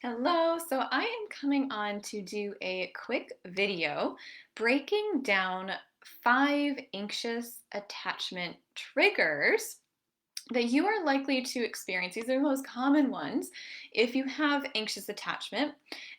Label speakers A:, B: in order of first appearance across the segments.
A: Hello, so I am coming on to do a quick video breaking down 5 anxious attachment triggers that you are likely to experience. These are the most common ones if you have anxious attachment,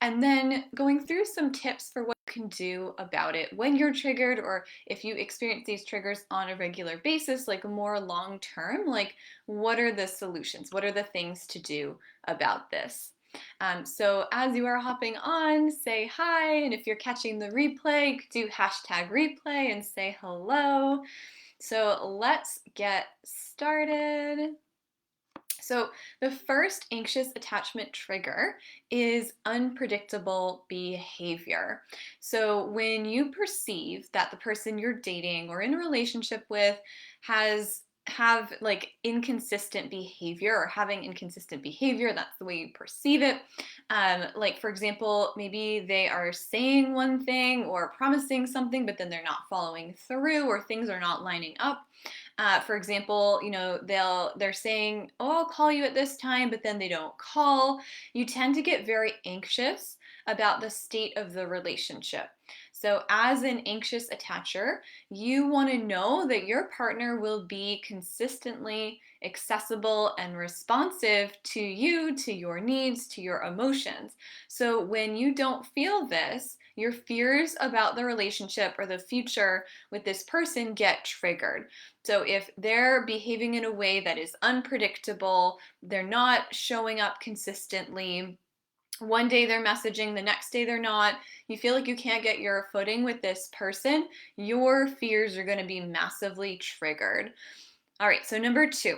A: and then going through some tips for what you can do about it when you're triggered, or if you experience these triggers on a regular basis, like more long term, like what are the solutions? What are the things to do about this? So as you are hopping on, say hi, and if you're catching the replay, do hashtag replay and say hello. So let's get started. So, the first anxious attachment trigger is unpredictable behavior. So, when you perceive that the person you're dating or in a relationship with have like inconsistent behavior or having inconsistent behavior, that's the way you perceive it. Like, for example, maybe they are saying one thing or promising something, but then they're not following through, or things are not lining up. For example, they're saying, "Oh, I'll call you at this time," but then they don't call. You tend to get very anxious about the state of the relationship. So, as an anxious attacher, you want to know that your partner will be consistently accessible and responsive to you, to your needs, to your emotions. So, when you don't feel this, your fears about the relationship or the future with this person get triggered. So if they're behaving in a way that is unpredictable, they're not showing up consistently, one day they're messaging, the next day they're not, you feel like you can't get your footing with this person, your fears are going to be massively triggered. All right, so number 2,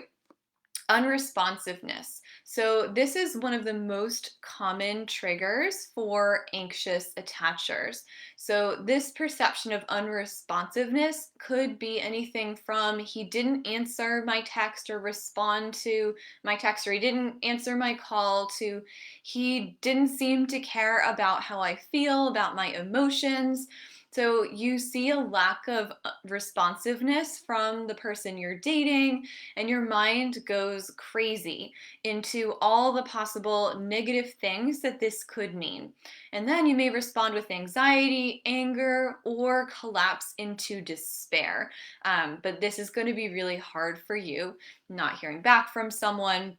A: unresponsiveness. So, this is one of the most common triggers for anxious attachers. So, this perception of unresponsiveness could be anything from he didn't answer my text or respond to my text, or he didn't answer my call, to he didn't seem to care about how I feel, about my emotions. So, you see a lack of responsiveness from the person you're dating, and your mind goes crazy into all the possible negative things that this could mean. And then you may respond with anxiety, anger, or collapse into despair. But this is going to be really hard for you, not hearing back from someone,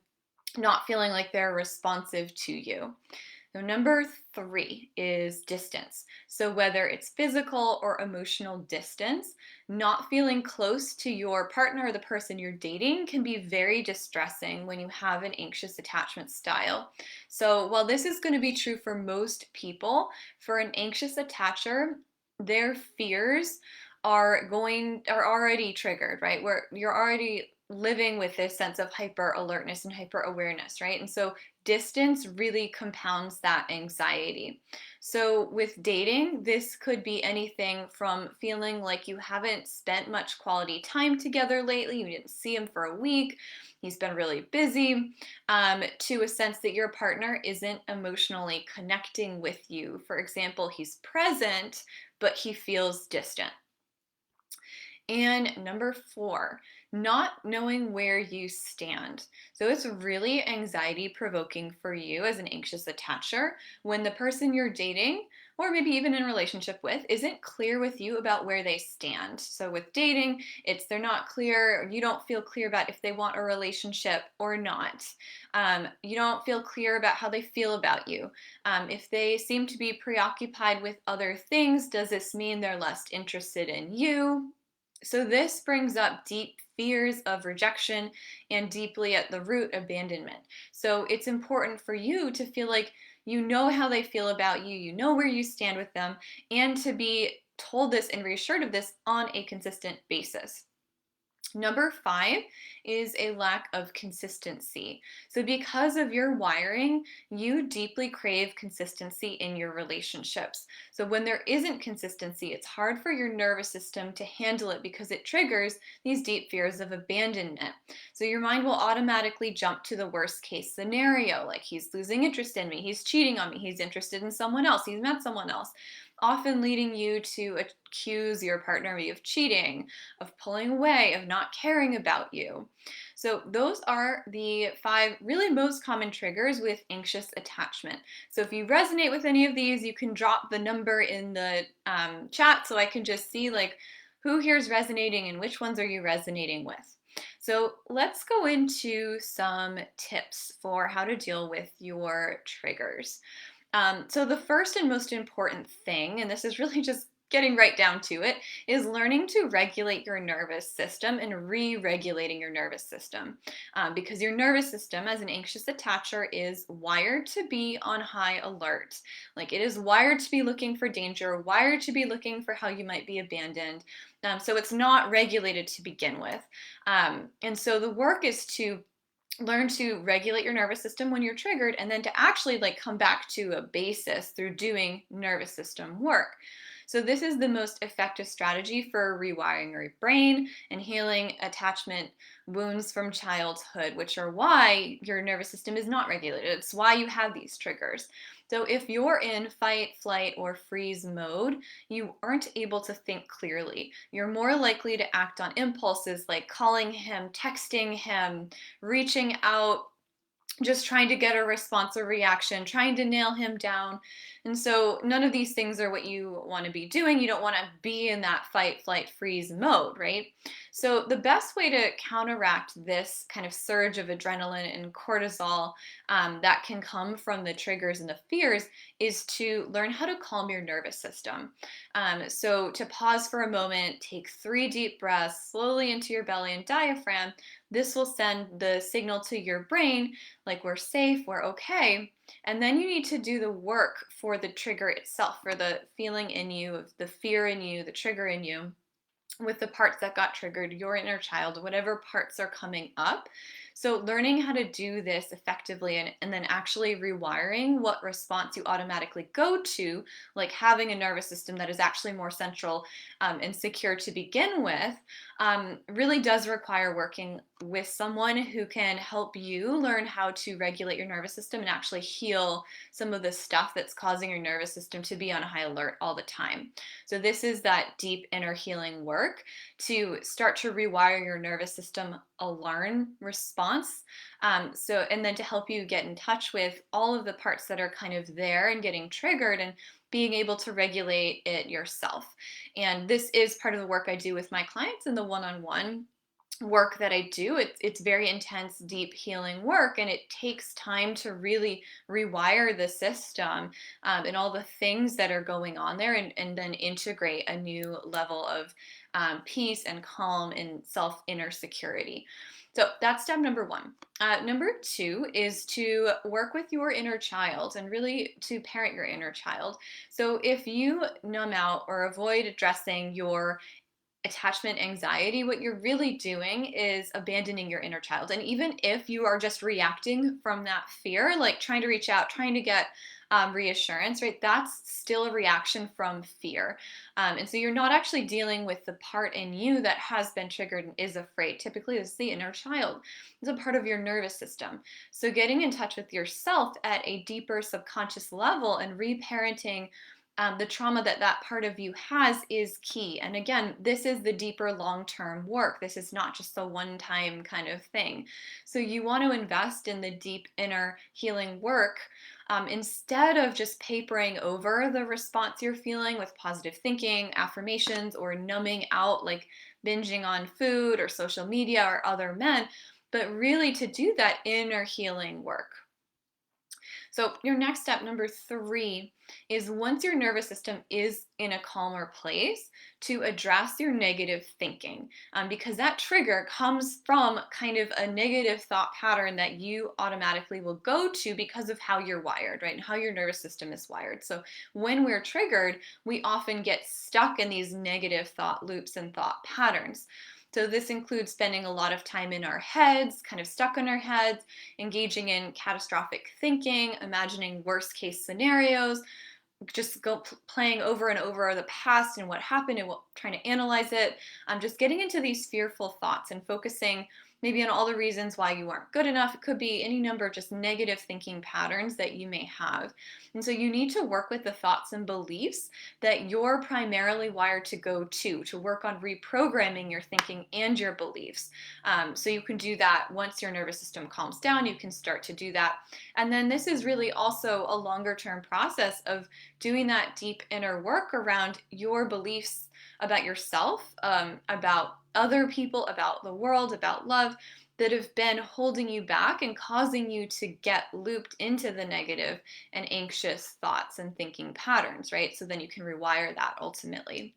A: not feeling like they're responsive to you. So, number 3 is distance. So, whether it's physical or emotional distance, not feeling close to your partner or the person you're dating can be very distressing when you have an anxious attachment style. So, while this is going to be true for most people, for an anxious attacher, their fears are already triggered, right? Where you're already living with this sense of hyper alertness and hyper awareness, right? And so distance really compounds that anxiety. So, with dating, this could be anything from feeling like you haven't spent much quality time together lately, you didn't see him for a week, he's been really busy, to a sense that your partner isn't emotionally connecting with you. For example, he's present, but he feels distant. And number 4, not knowing where you stand. So it's really anxiety provoking for you as an anxious attacher when the person you're dating, or maybe even in a relationship with, isn't clear with you about where they stand. So with dating, it's they're not clear, you don't feel clear about if they want a relationship or not. You don't feel clear about how they feel about you. If they seem to be preoccupied with other things, does this mean they're less interested in you? So, this brings up deep fears of rejection and deeply at the root, abandonment. So, it's important for you to feel like you know how they feel about you, you know where you stand with them, and to be told this and reassured of this on a consistent basis. Number 5 is a lack of consistency. So, because of your wiring, you deeply crave consistency in your relationships. So, when there isn't consistency, it's hard for your nervous system to handle it because it triggers these deep fears of abandonment. So, your mind will automatically jump to the worst case scenario, like he's losing interest in me, he's cheating on me, he's interested in someone else, he's met someone else. often leading you to accuse your partner maybe of cheating, of pulling away, of not caring about you. So, those are the 5 really most common triggers with anxious attachment. So, if you resonate with any of these, you can drop the number in the chat so I can just see like who here is resonating and which ones are you resonating with. So, let's go into some tips for how to deal with your triggers. So, the first and most important thing, and this is really just getting right down to it, is learning to regulate your nervous system and re regulating your nervous system. Because your nervous system, as an anxious attacher, is wired to be on high alert. Like it is wired to be looking for danger, wired to be looking for how you might be abandoned. So, it's not regulated to begin with. And so, the work is to learn to regulate your nervous system when you're triggered and then to actually like come back to a basis through doing nervous system work. So this is the most effective strategy for rewiring your brain and healing attachment wounds from childhood, which are why your nervous system is not regulated. It's why you have these triggers. So if you're in fight, flight, or freeze mode, you aren't able to think clearly. You're more likely to act on impulses like calling him, texting him, reaching out, just trying to get a response or reaction, trying to nail him down. And so none of these things are what you want to be doing. You don't want to be in that fight, flight, freeze mode, right? So the best way to counteract this kind of surge of adrenaline and cortisol that can come from the triggers and the fears is to learn how to calm your nervous system. So to pause for a moment, take 3 deep breaths slowly into your belly and diaphragm. This will send the signal to your brain like we're safe, we're okay. And then you need to do the work for the trigger itself, for the feeling in you, the fear in you, the trigger in you, with the parts that got triggered, your inner child, whatever parts are coming up. So, learning how to do this effectively and then actually rewiring what response you automatically go to, like having a nervous system that is actually more central and secure to begin with, really does require working with someone who can help you learn how to regulate your nervous system and actually heal some of the stuff that's causing your nervous system to be on high alert all the time. So, this is that deep inner healing work to start to rewire your nervous system alarm response. And then to help you get in touch with all of the parts that are kind of there and getting triggered and being able to regulate it yourself. And this is part of the work I do with my clients in the one on one work that I do. It's very intense, deep healing work, and it takes time to really rewire the system and all the things that are going on there, and then integrate a new level of peace and calm and self inner security. So that's step number 1. Number 2 is to work with your inner child and really to parent your inner child. So if you numb out or avoid addressing your attachment anxiety, what you're really doing is abandoning your inner child. And even if you are just reacting from that fear, like trying to reach out, trying to get reassurance, right? That's still a reaction from fear. And so you're not actually dealing with the part in you that has been triggered and is afraid. Typically, this is the inner child. It's a part of your nervous system. So getting in touch with yourself at a deeper subconscious level and reparenting the trauma that that part of you has is key. And again, this is the deeper long-term work. This is not just a one-time kind of thing. So you want to invest in the deep inner healing work instead of just papering over the response you're feeling with positive thinking, affirmations, or numbing out like binging on food or social media or other men, but really to do that inner healing work. So, your next step, number 3, is once your nervous system is in a calmer place, to address your negative thinking. Because that trigger comes from kind of a negative thought pattern that you automatically will go to because of how you're wired, right? And how your nervous system is wired. So, when we're triggered, we often get stuck in these negative thought loops and thought patterns. So, this includes spending a lot of time in our heads, kind of stuck in our heads, engaging in catastrophic thinking, imagining worst case scenarios, just playing over and over the past and what happened and trying to analyze it. Just getting into these fearful thoughts and focusing maybe on all the reasons why you aren't good enough. It could be any number of just negative thinking patterns that you may have. And so you need to work with the thoughts and beliefs that you're primarily wired to go to work on reprogramming your thinking and your beliefs. So you can do that once your nervous system calms down. You can start to do that. And then this is really also a longer term process of doing that deep inner work around your beliefs about yourself, about other people, about the world, about love, that have been holding you back and causing you to get looped into the negative and anxious thoughts and thinking patterns, right? So then you can rewire that ultimately.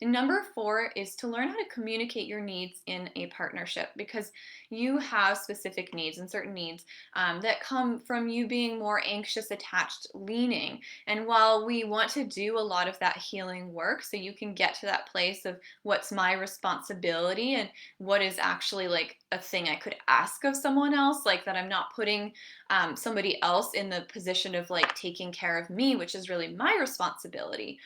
A: And number four is to learn how to communicate your needs in a partnership, because you have specific needs and certain needs that come from you being more anxious, attached, leaning. And while we want to do a lot of that healing work so you can get to that place of what's my responsibility and what is actually like a thing I could ask of someone else, like that I'm not putting somebody else in the position of like taking care of me, which is really my responsibility.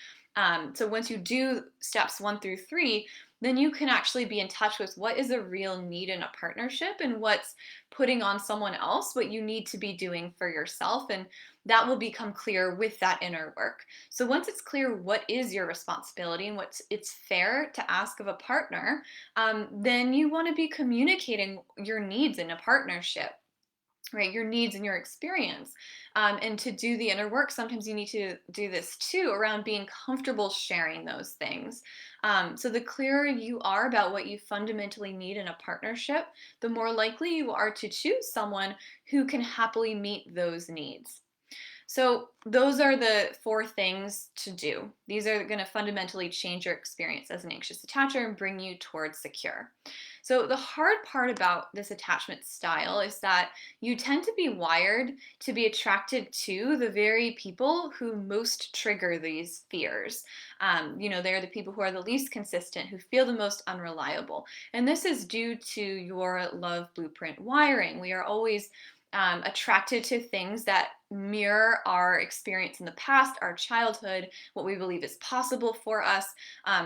A: So once you do steps 1 through 3, then you can actually be in touch with what is a real need in a partnership and what's putting on someone else what you need to be doing for yourself. And that will become clear with that inner work. So once it's clear what is your responsibility and what it's fair to ask of a partner, then you want to be communicating your needs in a partnership, right? Your needs and your experience. And to do the inner work, sometimes you need to do this too around being comfortable sharing those things. So the clearer you are about what you fundamentally need in a partnership, the more likely you are to choose someone who can happily meet those needs. So those are the 4 things to do. These are going to fundamentally change your experience as an anxious attacher and bring you towards secure. So the hard part about this attachment style is that you tend to be wired to be attracted to the very people who most trigger these fears. They're the people who are the least consistent, who feel the most unreliable. And this is due to your love blueprint wiring. We are always attracted to things that mirror our experience in the past, our childhood, what we believe is possible for us,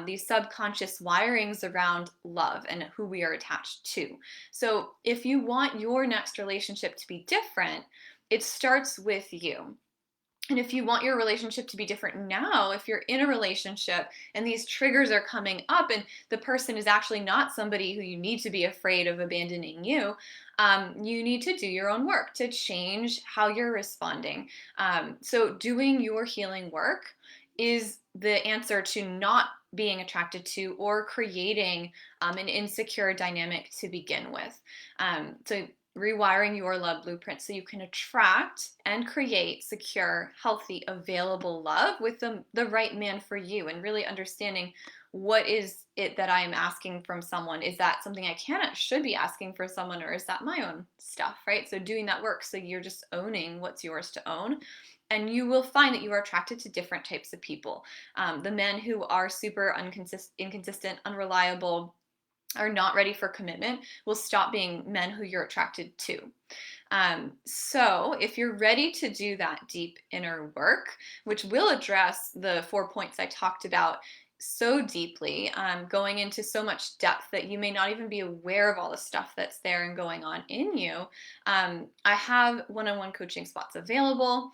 A: these subconscious wirings around love and who we are attached to. So if you want your next relationship to be different, it starts with you. And if you want your relationship to be different now, if you're in a relationship and these triggers are coming up and the person is actually not somebody who you need to be afraid of abandoning you, you need to do your own work to change how you're responding. So doing your healing work is the answer to not being attracted to or creating an insecure dynamic to begin with. So rewiring your love blueprint so you can attract and create secure, healthy, available love with the right man for you, and really understanding what is it that I am asking from someone. Is that something I can should be asking for someone, or is that my own stuff, right? So doing that work so you're just owning what's yours to own. And you will find that you are attracted to different types of people. The men who are super inconsistent, unreliable, are not ready for commitment will stop being men who you're attracted to. So if you're ready to do that deep inner work, which will address the 4 points I talked about so deeply, going into so much depth that you may not even be aware of all the stuff that's there and going on in you, I have one-on-one coaching spots available.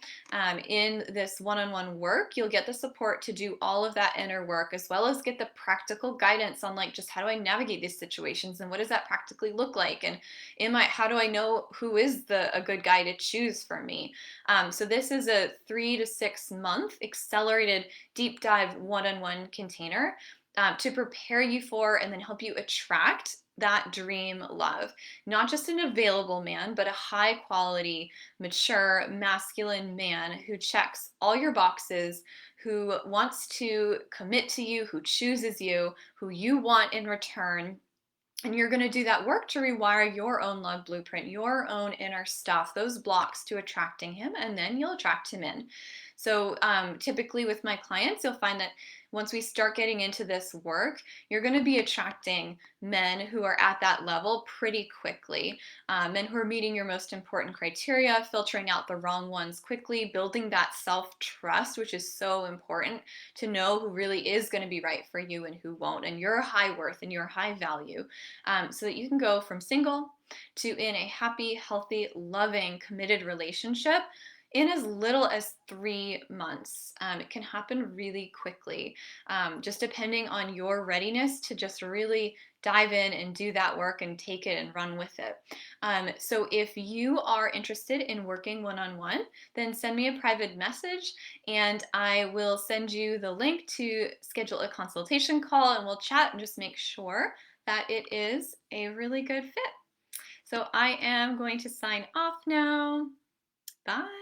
A: In this one-on-one work, you'll get the support to do all of that inner work, as well as get the practical guidance on like just how do I navigate these situations and what does that practically look like, and how do I know who is a good guy to choose for me. So this is a 3 to 6 month accelerated deep dive one-on-one container to prepare you for and then help you attract that dream love. Not just an available man, but a high quality, mature, masculine man who checks all your boxes, who wants to commit to you, who chooses you, who you want in return. And you're going to do that work to rewire your own love blueprint, your own inner stuff, those blocks to attracting him, and then you'll attract him in. So typically with my clients, you'll find that once we start getting into this work, you're going to be attracting men who are at that level pretty quickly. Men who are meeting your most important criteria, filtering out the wrong ones quickly, building that self trust, which is so important to know who really is going to be right for you and who won't, and your high worth and your high value, so that you can go from single to in a happy, healthy, loving, committed relationship in as little as 3 months. It can happen really quickly, just depending on your readiness to just really dive in and do that work and take it and run with it. So if you are interested in working one-on-one, then send me a private message and I will send you the link to schedule a consultation call, and we'll chat and just make sure that it is a really good fit. So I am going to sign off now. Bye.